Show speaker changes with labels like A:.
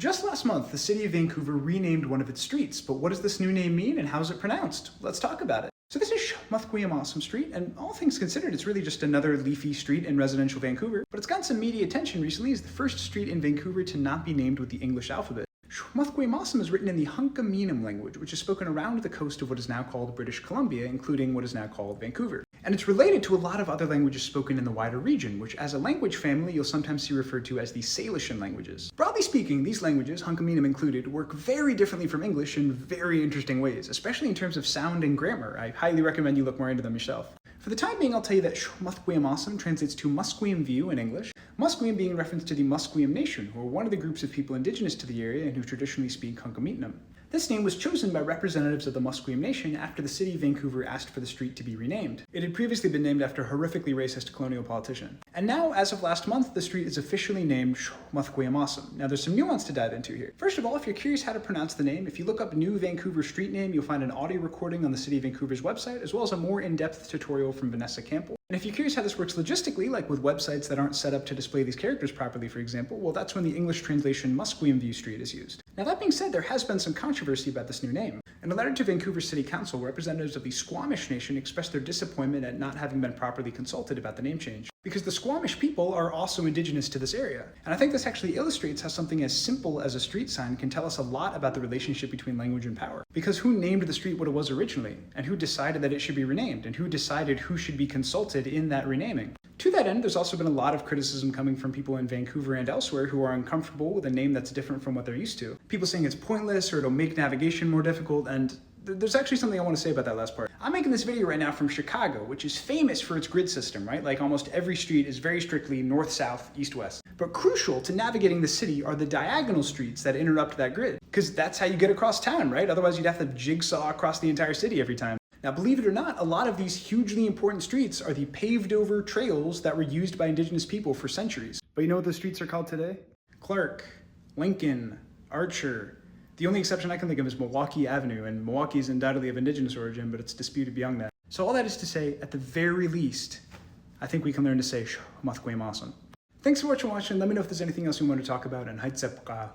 A: Just last month, the city of Vancouver renamed one of its streets, but what does this new name mean and how is it pronounced? Let's talk about it. So this is Muthguiamawsum Street, and all things considered, it's really just another leafy street in residential Vancouver, but it's gotten some media attention recently as the first street in Vancouver to not be named with the English alphabet. Muthguiamawsum is written in the Hunkaminam language, which is spoken around the coast of what is now called British Columbia, including what is now called Vancouver. And it's related to a lot of other languages spoken in the wider region, which as a language family you'll sometimes see referred to as the Salishan languages. Broadly speaking, these languages, Hunkaminam included, work very differently from English in very interesting ways, especially in terms of sound and grammar. I highly recommend you look more into them yourself. For the time being, I'll tell you that Muthguiamawsum translates to Musqueam View in English, Musqueam being in reference to the Musqueam Nation, who are one of the groups of people indigenous to the area and who traditionally speak Hunkaminam. This name was chosen by representatives of the Musqueam Nation after the city of Vancouver asked for the street to be renamed. It had previously been named after a horrifically racist colonial politician. And now, as of last month, the street is officially named Muthguiamawsum. Now there's some nuance to dive into here. First of all, if you're curious how to pronounce the name, if you look up New Vancouver Street Name, you'll find an audio recording on the City of Vancouver's website, as well as a more in-depth tutorial from Vanessa Campbell. And if you're curious how this works logistically, like with websites that aren't set up to display these characters properly, for example, well, that's when the English translation Musqueam View Street is used. Now that being said, there has been some controversy about this new name. In a letter to Vancouver City Council, representatives of the Squamish Nation expressed their disappointment at not having been properly consulted about the name change, because the Squamish people are also indigenous to this area. And I think this actually illustrates how something as simple as a street sign can tell us a lot about the relationship between language and power. Because who named the street what it was originally? And who decided that it should be renamed? And who decided who should be consulted in that renaming? To that end, there's also been a lot of criticism coming from people in Vancouver and elsewhere who are uncomfortable with a name that's different from what they're used to. People saying it's pointless or it'll make navigation more difficult, and there's actually something I want to say about that last part. I'm making this video right now from Chicago, which is famous for its grid system, right? Like almost every street is very strictly north-south, east-west. But crucial to navigating the city are the diagonal streets that interrupt that grid, because that's how you get across town, right? Otherwise you'd have to jigsaw across the entire city every time. Now, believe it or not, a lot of these hugely important streets are the paved over trails that were used by indigenous people for centuries. But you know what those streets are called today? Clark, Lincoln, Archer. The only exception I can think of is Milwaukee Avenue, and Milwaukee is undoubtedly of indigenous origin, but it's disputed beyond that. So all that is to say, at the very least, I think we can learn to say Muthguiamawsum. Thanks so much for watching. Let me know if there's anything else you want to talk about, and Haitsepka.